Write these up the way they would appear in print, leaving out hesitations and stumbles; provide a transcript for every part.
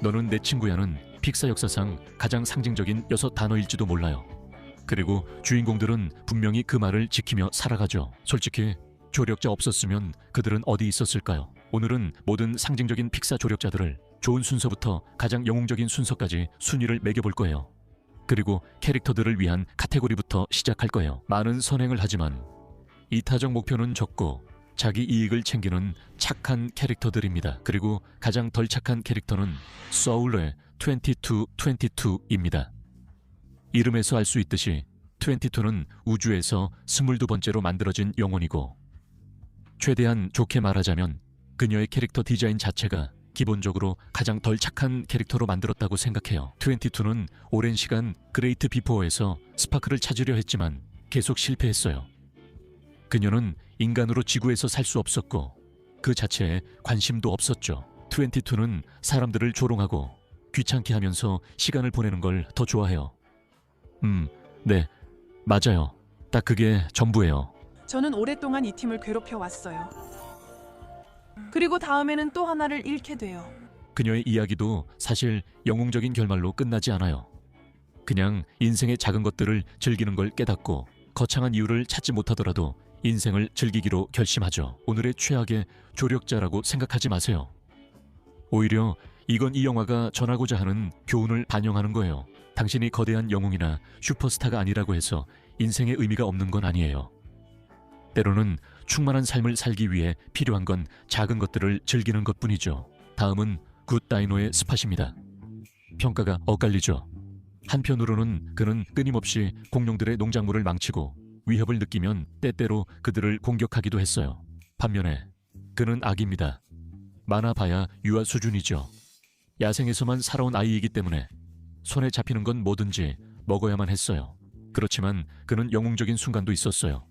너는 내 친구야는 픽사 역사상 가장 상징적인 6단어일지도 몰라요. 그리고 주인공들은 분명히 그 말을 지키며 살아가죠. 솔직히 조력자 없었으면 그들은 어디 있었을까요? 오늘은 모든 상징적인 픽사 조력자들을 좋은 순서부터 가장 영웅적인 순서까지 순위를 매겨볼 거예요. 그리고 캐릭터들을 위한 카테고리부터 시작할 거예요. 많은 선행을 하지만 이타적 목표는 적고 자기 이익을 챙기는 착한 캐릭터들입니다. 그리고 가장 덜 착한 캐릭터는 소울의 22입니다. 이름에서 알 수 있듯이 22는 우주에서 22번째로 만들어진 영혼이고, 최대한 좋게 말하자면 그녀의 캐릭터 디자인 자체가 기본적으로 가장 덜 착한 캐릭터로 만들었다고 생각해요. 22는 오랜 시간 그레이트 비포어에서 스파크를 찾으려 했지만 계속 실패했어요. 그녀는 인간으로 지구에서 살 수 없었고 그 자체에 관심도 없었죠. 22는 사람들을 조롱하고 귀찮게 하면서 시간을 보내는 걸 더 좋아해요. 네, 맞아요. 딱 그게 전부예요. 저는 오랫동안 이 팀을 괴롭혀 왔어요. 그리고 다음에는 또 하나를 잃게 돼요. 그녀의 이야기도 사실 영웅적인 결말로 끝나지 않아요. 그냥 인생의 작은 것들을 즐기는 걸 깨닫고 거창한 이유를 찾지 못하더라도 인생을 즐기기로 결심하죠. 오늘의 최악의 조력자라고 생각하지 마세요. 오히려 이건 이 영화가 전하고자 하는 교훈을 반영하는 거예요. 당신이 거대한 영웅이나 슈퍼스타가 아니라고 해서 인생의 의미가 없는 건 아니에요. 때로는 충만한 삶을 살기 위해 필요한 건 작은 것들을 즐기는 것뿐이죠. 다음은 굿 다이노의 스팟입니다. 평가가 엇갈리죠. 한편으로는 그는 끊임없이 공룡들의 농작물을 망치고 위협을 느끼면 때때로 그들을 공격하기도 했어요. 반면에 그는 악입니다. 많아봐야 유아 수준이죠. 야생에서만 살아온 아이이기 때문에 손에 잡히는 건 뭐든지 먹어야만 했어요. 그렇지만 그는 영웅적인 순간도 있었어요.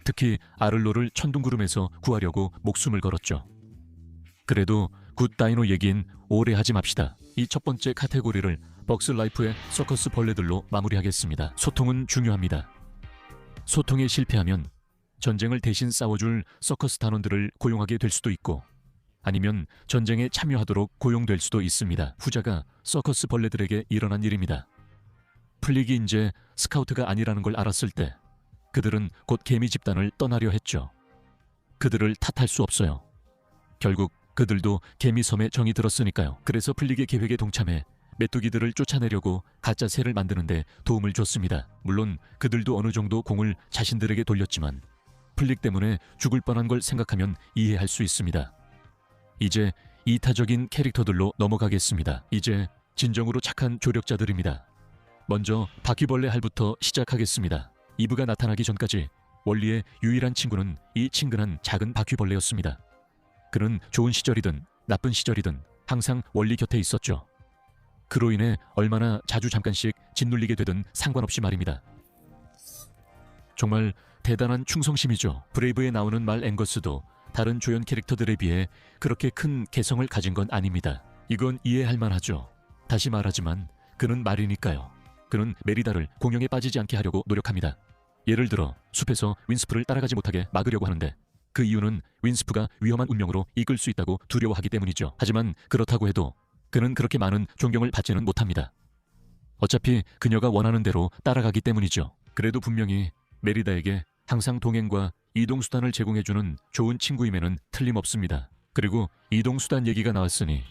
특히 아를로를 천둥구름에서 구하려고 목숨을 걸었죠. 그래도 굿 다이노 얘긴 오래 하지 맙시다. 이 첫 번째 카테고리를 벅스 라이프의 서커스 벌레들로 마무리하겠습니다. 소통은 중요합니다. 소통에 실패하면 전쟁을 대신 싸워줄 서커스 단원들을 고용하게 될 수도 있고, 아니면 전쟁에 참여하도록 고용될 수도 있습니다. 후자가 서커스 벌레들에게 일어난 일입니다. 플릭이 이제 스카우트가 아니라는 걸 알았을 때 그들은 곧 개미 집단을 떠나려 했죠. 그들을 탓할 수 없어요. 결국 그들도 개미 섬에 정이 들었으니까요. 그래서 플릭의 계획에 동참해 메뚜기들을 쫓아내려고 가짜 새를 만드는데 도움을 줬습니다. 물론 그들도 어느 정도 공을 자신들에게 돌렸지만 플릭 때문에 죽을 뻔한 걸 생각하면 이해할 수 있습니다. 이제 이타적인 캐릭터들로 넘어가겠습니다. 이제 진정으로 착한 조력자들입니다. 먼저 바퀴벌레 할부터 시작하겠습니다. 이브가 나타나기 전까지 월리의 유일한 친구는 이 친근한 작은 바퀴벌레였습니다. 그는 좋은 시절이든 나쁜 시절이든 항상 월리 곁에 있었죠. 그로 인해 얼마나 자주 잠깐씩 짓눌리게 되든 상관없이 말입니다. 정말 대단한 충성심이죠. 브레이브에 나오는 말 앵거스도 다른 조연 캐릭터들에 비해 그렇게 큰 개성을 가진 건 아닙니다. 이건 이해할 만하죠. 다시 말하지만 그는 말이니까요. 그는 메리다를 공영에 빠지지 않게 하려고 노력합니다. 예를 들어 숲에서 윈스프를 따라가지 못하게 막으려고 하는데 그 이유는 윈스프가 위험한 운명으로 이끌 수 있다고 두려워하기 때문이죠. 하지만 그렇다고 해도 그는 그렇게 많은 존경을 받지는 못합니다. 어차피 그녀가 원하는 대로 따라가기 때문이죠. 그래도 분명히 메리다에게 항상 동행과 이동수단을 제공해주는 좋은 친구임에는 틀림없습니다. 그리고 이동수단 얘기가 나왔으니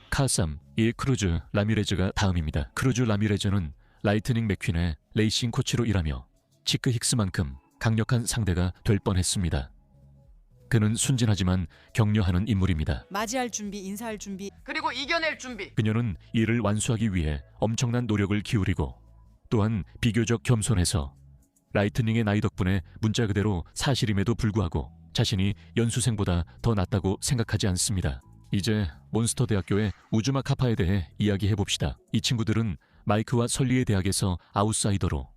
카삼, 이 크루즈 라미레즈가 다음입니다. 크루즈 라미레즈는 라이트닝 맥퀸의 레이싱 코치로 일하며 치크 힉스만큼 강력한 상대가 될 뻔했습니다. 그는 순진하지만 격려하는 인물입니다. 맞이할 준비, 인사할 준비, 그리고 이겨낼 준비. 그녀는 이를 완수하기 위해 엄청난 노력을 기울이고 또한 비교적 겸손해서 라이트닝의 나이 덕분에 문자 그대로 사실임에도 불구하고 자신이 연수생보다 더 낫다고 생각하지 않습니다. 이제 몬스터 대학교의 우즈마 카파에 대해 이야기해봅시다. 이 친구들은 마이크와 설리의 대학에서 아웃사이더로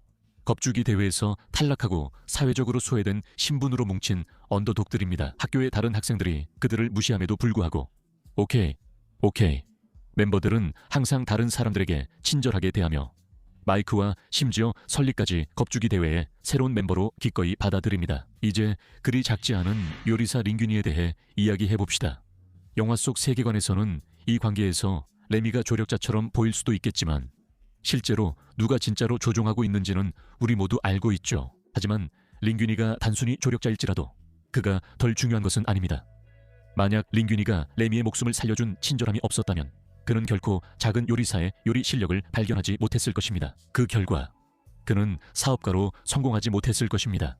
겁주기 대회에서 탈락하고 사회적으로 소외된 신분으로 뭉친 언더독들입니다. 학교의 다른 학생들이 그들을 무시함에도 불구하고 오케이 멤버들은 항상 다른 사람들에게 친절하게 대하며 마이크와 심지어 설리까지 겁주기 대회에 새로운 멤버로 기꺼이 받아들입니다. 이제 그리 작지 않은 요리사 링균이에 대해 이야기해봅시다. 영화 속 세계관에서는 이 관계에서 레미가 조력자처럼 보일 수도 있겠지만 실제로 누가 진짜로 조종하고 있는지는 우리 모두 알고 있죠. 하지만 링균이가 단순히 조력자일지라도 그가 덜 중요한 것은 아닙니다. 만약 링균이가 레미의 목숨을 살려준 친절함이 없었다면 그는 결코 작은 요리사의 요리 실력을 발견하지 못했을 것입니다. 그 결과 그는 사업가로 성공하지 못했을 것입니다.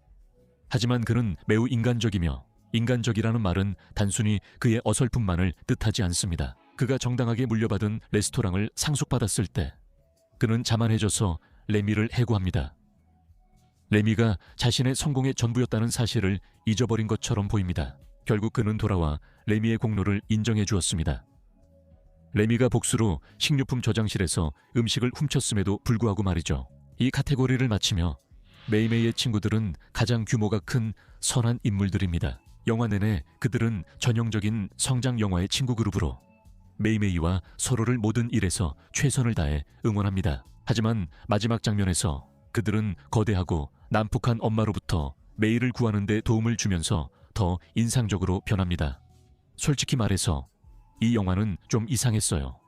하지만 그는 매우 인간적이며 인간적이라는 말은 단순히 그의 어설픔만을 뜻하지 않습니다. 그가 정당하게 물려받은 레스토랑을 상속받았을 때 그는 자만해져서 레미를 해고합니다. 레미가 자신의 성공의 전부였다는 사실을 잊어버린 것처럼 보입니다. 결국 그는 돌아와 레미의 공로를 인정해 주었습니다. 레미가 복수로 식료품 저장실에서 음식을 훔쳤음에도 불구하고 말이죠. 이 카테고리를 마치며 메이메이의 친구들은 가장 규모가 큰 선한 인물들입니다. 영화 내내 그들은 전형적인 성장 영화의 친구 그룹으로 메이메이와 서로를 모든 일에서 최선을 다해 응원합니다. 하지만 마지막 장면에서 그들은 거대하고 난폭한 엄마로부터 메이를 구하는 데 도움을 주면서 더 인상적으로 변합니다. 솔직히 말해서 이 영화는 좀 이상했어요.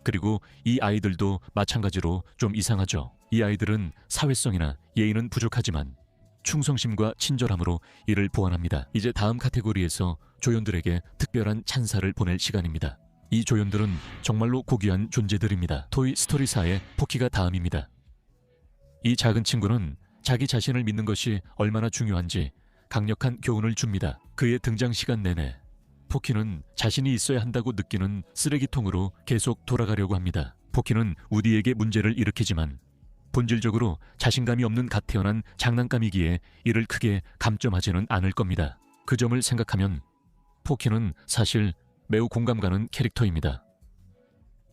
그리고 이 아이들도 마찬가지로 좀 이상하죠. 이 아이들은 사회성이나 예의는 부족하지만 충성심과 친절함으로 이를 보완합니다. 이제 다음 카테고리에서 조연들에게 특별한 찬사를 보낼 시간입니다. 이 조연들은 정말로 고귀한 존재들입니다. 토이 스토리사의 포키가 다음입니다. 이 작은 친구는 자기 자신을 믿는 것이 얼마나 중요한지 강력한 교훈을 줍니다. 그의 등장 시간 내내 포키는 자신이 있어야 한다고 느끼는 쓰레기통으로 계속 돌아가려고 합니다. 포키는 우디에게 문제를 일으키지만 본질적으로 자신감이 없는 갓 태어난 장난감이기에 이를 크게 감점하지는 않을 겁니다. 그 점을 생각하면 포키는 사실 매우 공감 가는 캐릭터입니다.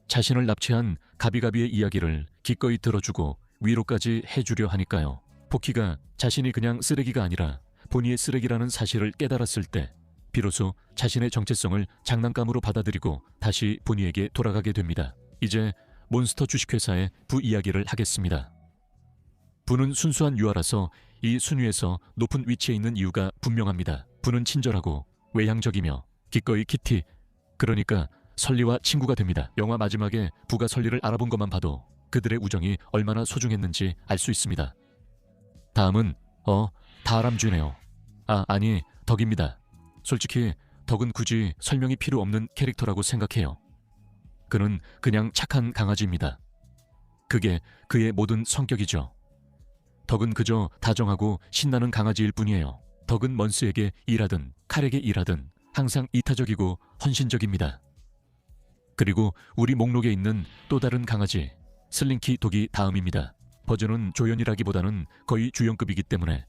자신을 납치한 가비가비의 이야기를 기꺼이 들어주고 위로까지 해주려 하니까요. 포키가 자신이 그냥 쓰레기가 아니라 본의의 쓰레기라는 사실을 깨달았을 때 비로소 자신의 정체성을 장난감으로 받아들이고 다시 본의에게 돌아가게 됩니다. 이제 몬스터 주식회사의 부 이야기를 하겠습니다. 부는 순수한 유아라서 이 순위에서 높은 위치에 있는 이유가 분명합니다. 부는 친절하고 외향적이며 기꺼이 키티, 그러니까 설리와 친구가 됩니다. 영화 마지막에 부가 설리를 알아본 것만 봐도 그들의 우정이 얼마나 소중했는지 알 수 있습니다. 다음은 다람쥐네요. 아니 덕입니다. 솔직히 덕은 굳이 설명이 필요 없는 캐릭터라고 생각해요. 그는 그냥 착한 강아지입니다. 그게 그의 모든 성격이죠. 덕은 그저 다정하고 신나는 강아지일 뿐이에요. 덕은 먼스에게 일하든 칼에게 일하든 항상 이타적이고 헌신적입니다. 그리고 우리 목록에 있는 또 다른 강아지 슬링키 독이 다음입니다. 버즈는 조연이라기보다는 거의 주연급이기 때문에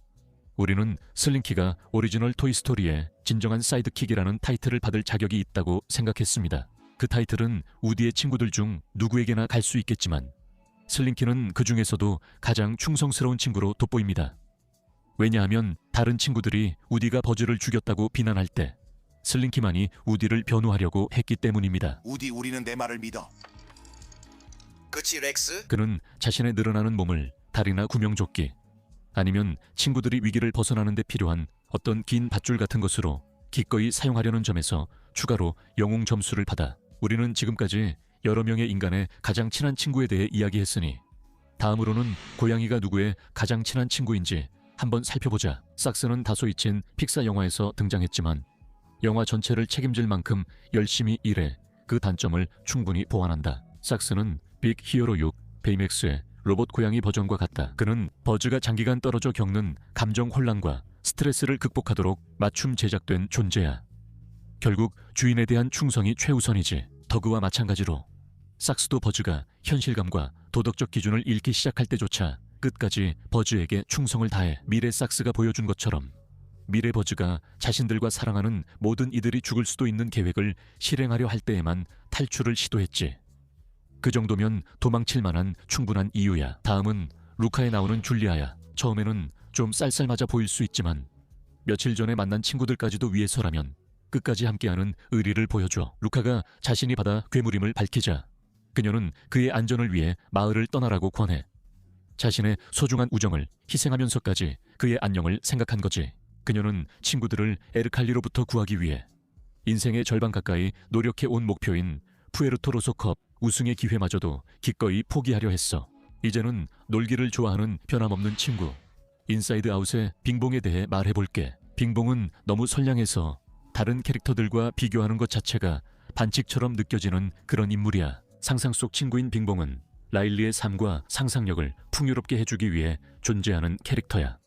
우리는 슬링키가 오리지널 토이스토리의 진정한 사이드킥이라는 타이틀을 받을 자격이 있다고 생각했습니다. 그 타이틀은 우디의 친구들 중 누구에게나 갈 수 있겠지만 슬링키는 그 중에서도 가장 충성스러운 친구로 돋보입니다. 왜냐하면 다른 친구들이 우디가 버즈를 죽였다고 비난할 때 슬링키만이 우디를 변호하려고 했기 때문입니다. 우디, 우리는 내 말을 믿어. 그치 렉스? 그는 자신의 늘어나는 몸을 다리나 구명조끼 아니면 친구들이 위기를 벗어나는 데 필요한 어떤 긴 밧줄 같은 것으로 기꺼이 사용하려는 점에서 추가로 영웅 점수를 받아 우리는 지금까지 여러 명의 인간의 가장 친한 친구에 대해 이야기했으니 다음으로는 고양이가 누구의 가장 친한 친구인지 한번 살펴보자. 삭스는 다소 잊힌 픽사 영화에서 등장했지만 영화 전체를 책임질 만큼 열심히 일해 그 단점을 충분히 보완한다. 삭스는 빅 히어로 6 베이맥스의 로봇 고양이 버전과 같다. 그는 버즈가 장기간 떨어져 겪는 감정 혼란과 스트레스를 극복하도록 맞춤 제작된 존재야. 결국 주인에 대한 충성이 최우선이지. 더그와 마찬가지로 삭스도 버즈가 현실감과 도덕적 기준을 잃기 시작할 때조차 끝까지 버즈에게 충성을 다해 미래 삭스가 보여준 것처럼 미래 버즈가 자신들과 사랑하는 모든 이들이 죽을 수도 있는 계획을 실행하려 할 때에만 탈출을 시도했지. 그 정도면 도망칠 만한 충분한 이유야. 다음은 루카에 나오는 줄리아야. 처음에는 좀 쌀쌀맞아 보일 수 있지만 며칠 전에 만난 친구들까지도 위해서라면 끝까지 함께하는 의리를 보여줘. 루카가 자신이 받아 괴물임을 밝히자 그녀는 그의 안전을 위해 마을을 떠나라고 권해. 자신의 소중한 우정을 희생하면서까지 그의 안녕을 생각한 거지. 그녀는 친구들을 에르칼리로부터 구하기 위해 인생의 절반 가까이 노력해 온 목표인 푸에르토로소컵 우승의 기회마저도 기꺼이 포기하려 했어. 이제는 놀기를 좋아하는 변함없는 친구. 인사이드 아웃의 빙봉에 대해 말해볼게. 빙봉은 너무 선량해서 다른 캐릭터들과 비교하는 것 자체가 반칙처럼 느껴지는 그런 인물이야. 상상 속 친구인 빙봉은 라일리의 삶과 상상력을 풍요롭게 해주기 위해 존재하는 캐릭터야.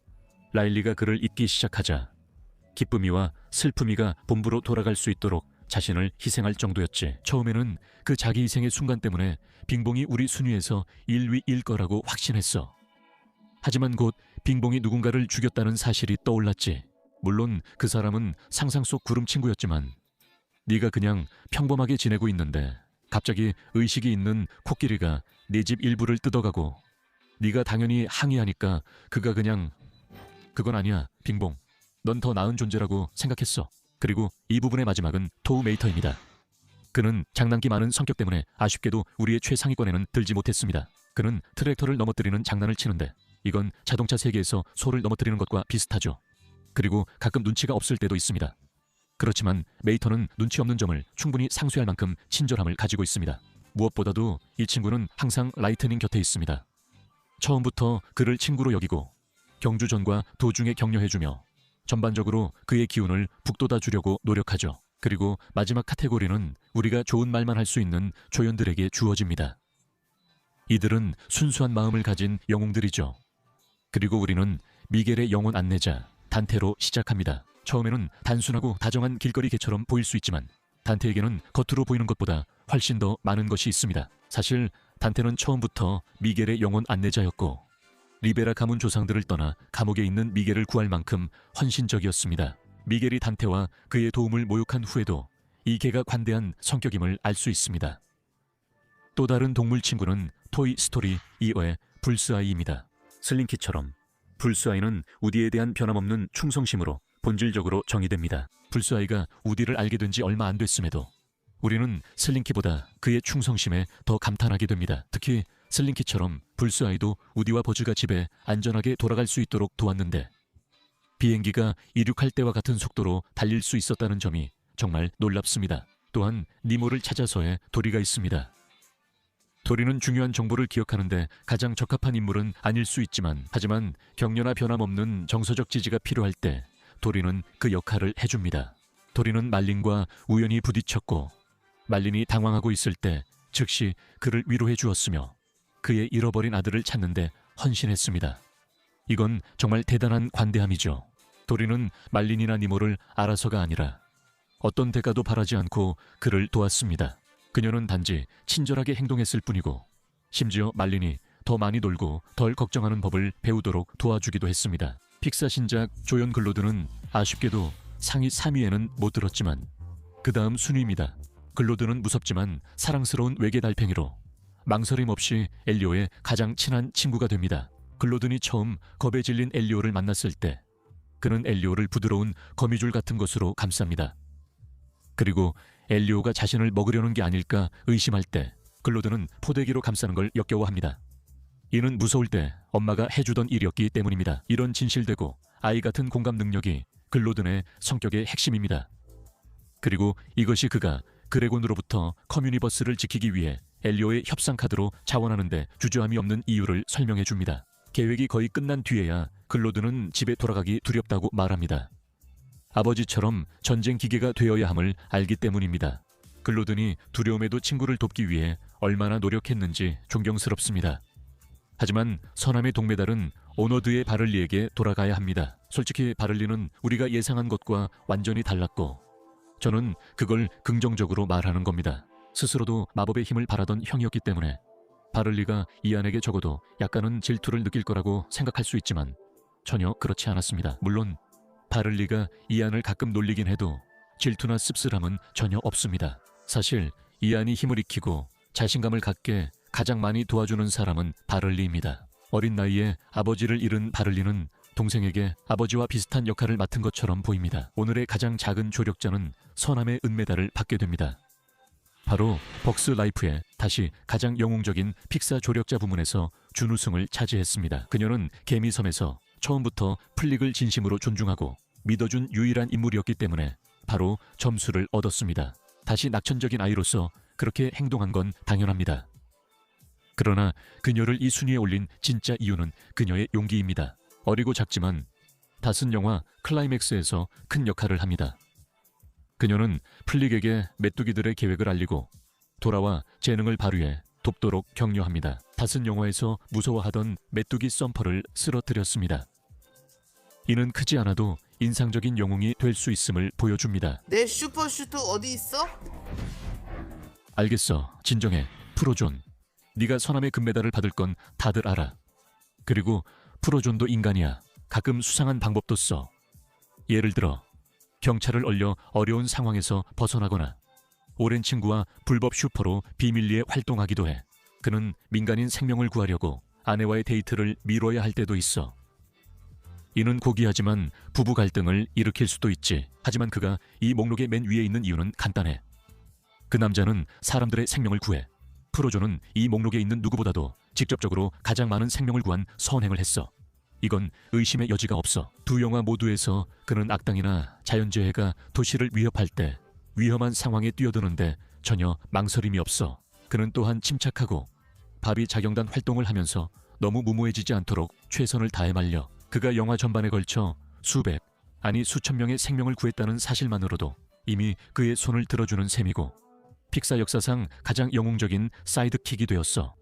라일리가 그를 잊기 시작하자 기쁨이와 슬픔이가 본부로 돌아갈 수 있도록 자신을 희생할 정도였지. 처음에는 그 자기 희생의 순간 때문에 빙봉이 우리 순위에서 1위일 거라고 확신했어. 하지만 곧 빙봉이 누군가를 죽였다는 사실이 떠올랐지. 물론 그 사람은 상상 속 구름 친구였지만 네가 그냥 평범하게 지내고 있는데 갑자기 의식이 있는 코끼리가 네 집 일부를 뜯어가고 네가 당연히 항의하니까 그가 그냥 그건 아니야 빙봉. 넌 더 나은 존재라고 생각했어. 그리고 이 부분의 마지막은 토우 메이터입니다. 그는 장난기 많은 성격 때문에 아쉽게도 우리의 최상위권에는 들지 못했습니다. 그는 트랙터를 넘어뜨리는 장난을 치는데 이건 자동차 세계에서 소를 넘어뜨리는 것과 비슷하죠. 그리고 가끔 눈치가 없을 때도 있습니다. 그렇지만 메이터는 눈치 없는 점을 충분히 상쇄할 만큼 친절함을 가지고 있습니다. 무엇보다도 이 친구는 항상 라이트닝 곁에 있습니다. 처음부터 그를 친구로 여기고 경주전과 도중에 격려해주며 전반적으로 그의 기운을 북돋아 주려고 노력하죠. 그리고 마지막 카테고리는 우리가 좋은 말만 할 수 있는 조연들에게 주어집니다. 이들은 순수한 마음을 가진 영웅들이죠. 그리고 우리는 미겔의 영혼 안내자 단테로 시작합니다. 처음에는 단순하고 다정한 길거리 개처럼 보일 수 있지만 단테에게는 겉으로 보이는 것보다 훨씬 더 많은 것이 있습니다. 사실 단테는 처음부터 미겔의 영혼 안내자였고 리베라 가문 조상들을 떠나 감옥에 있는 미겔을 구할 만큼 헌신적이었습니다. 미겔이 단테와 그의 도움을 모욕한 후에도 이 개가 관대한 성격임을 알 수 있습니다. 또 다른 동물 친구는 토이 스토리 2의 불스아이입니다. 슬링키처럼 불스아이는 우디에 대한 변함없는 충성심으로 본질적으로 정의됩니다. 불스아이가 우디를 알게 된 지 얼마 안 됐음에도 우리는 슬링키보다 그의 충성심에 더 감탄하게 됩니다. 특히 슬링키처럼 불스아이도 우디와 버즈가 집에 안전하게 돌아갈 수 있도록 도왔는데 비행기가 이륙할 때와 같은 속도로 달릴 수 있었다는 점이 정말 놀랍습니다. 또한 니모를 찾아서의 도리가 있습니다. 도리는 중요한 정보를 기억하는데 가장 적합한 인물은 아닐 수 있지만 하지만 격려나 변함없는 정서적 지지가 필요할 때 도리는 그 역할을 해줍니다. 도리는 말린과 우연히 부딪혔고 말린이 당황하고 있을 때 즉시 그를 위로해 주었으며 그의 잃어버린 아들을 찾는데 헌신했습니다. 이건 정말 대단한 관대함이죠. 도리는 말린이나 니모를 알아서가 아니라 어떤 대가도 바라지 않고 그를 도왔습니다. 그녀는 단지 친절하게 행동했을 뿐이고 심지어 말린이 더 많이 놀고 덜 걱정하는 법을 배우도록 도와주기도 했습니다. 픽사 신작 조연 글로드는 아쉽게도 상위 3위에는 못 들었지만 그 다음 순위입니다. 글로드는 무섭지만 사랑스러운 외계 달팽이로 망설임 없이 엘리오의 가장 친한 친구가 됩니다. 글로든이 처음 겁에 질린 엘리오를 만났을 때 그는 엘리오를 부드러운 거미줄 같은 것으로 감쌉니다. 그리고 엘리오가 자신을 먹으려는 게 아닐까 의심할 때 글로든은 포대기로 감싸는 걸 역겨워합니다. 이는 무서울 때 엄마가 해주던 일이었기 때문입니다. 이런 진실되고 아이 같은 공감 능력이 글로든의 성격의 핵심입니다. 그리고 이것이 그가 그레곤으로부터 커뮤니버스를 지키기 위해 엘리오의 협상 카드로 자원하는데 주저함이 없는 이유를 설명해 줍니다. 계획이 거의 끝난 뒤에야 글로드는 집에 돌아가기 두렵다고 말합니다. 아버지처럼 전쟁 기계가 되어야 함을 알기 때문입니다. 글로든이 두려움에도 친구를 돕기 위해 얼마나 노력했는지 존경스럽습니다. 하지만 선함의 동메달은 오너드의 바를리에게 돌아가야 합니다. 솔직히 바를리는 우리가 예상한 것과 완전히 달랐고 저는 그걸 긍정적으로 말하는 겁니다. 스스로도 마법의 힘을 바라던 형이었기 때문에 바를리가 이안에게 적어도 약간은 질투를 느낄 거라고 생각할 수 있지만 전혀 그렇지 않았습니다. 물론 바를리가 이안을 가끔 놀리긴 해도 질투나 씁쓸함은 전혀 없습니다. 사실 이안이 힘을 익히고 자신감을 갖게 가장 많이 도와주는 사람은 바를리입니다. 어린 나이에 아버지를 잃은 바를리는 동생에게 아버지와 비슷한 역할을 맡은 것처럼 보입니다. 오늘의 가장 작은 조력자는 선함의 은메달을 받게 됩니다. 바로 벅스 라이프의 다시 가장 영웅적인 픽사 조력자 부문에서 준우승을 차지했습니다. 그녀는 개미섬에서 처음부터 플릭을 진심으로 존중하고 믿어준 유일한 인물이었기 때문에 바로 점수를 얻었습니다. 다시 낙천적인 아이로서 그렇게 행동한 건 당연합니다. 그러나 그녀를 이 순위에 올린 진짜 이유는 그녀의 용기입니다. 어리고 작지만 닷은 영화 클라이맥스에서 큰 역할을 합니다. 그녀는 플릭에게 메뚜기들의 계획을 알리고 돌아와 재능을 발휘해 돕도록 격려합니다. 닷은 영화에서 무서워하던 메뚜기 썸퍼를 쓰러뜨렸습니다. 이는 크지 않아도 인상적인 영웅이 될 수 있음을 보여줍니다. 내 슈퍼슈트 어디 있어? 알겠어. 진정해. 프로존. 네가 서남의 금메달을 받을 건 다들 알아. 그리고 프로존도 인간이야. 가끔 수상한 방법도 써. 예를 들어 경찰을 얼려 어려운 상황에서 벗어나거나 오랜 친구와 불법 슈퍼로 비밀리에 활동하기도 해. 그는 민간인 생명을 구하려고 아내와의 데이트를 미뤄야 할 때도 있어. 이는 고귀하지만 부부 갈등을 일으킬 수도 있지. 하지만 그가 이 목록의 맨 위에 있는 이유는 간단해. 그 남자는 사람들의 생명을 구해. 프로존은 이 목록에 있는 누구보다도 직접적으로 가장 많은 생명을 구한 선행을 했어. 이건 의심의 여지가 없어. 두 영화 모두에서 그는 악당이나 자연재해가 도시를 위협할 때 위험한 상황에 뛰어드는데 전혀 망설임이 없어. 그는 또한 침착하고 바비 자경단 활동을 하면서 너무 무모해지지 않도록 최선을 다해 말려. 그가 영화 전반에 걸쳐 수백, 아니 수천 명의 생명을 구했다는 사실만으로도 이미 그의 손을 들어주는 셈이고 픽사 역사상 가장 영웅적인 사이드킥이 되었어.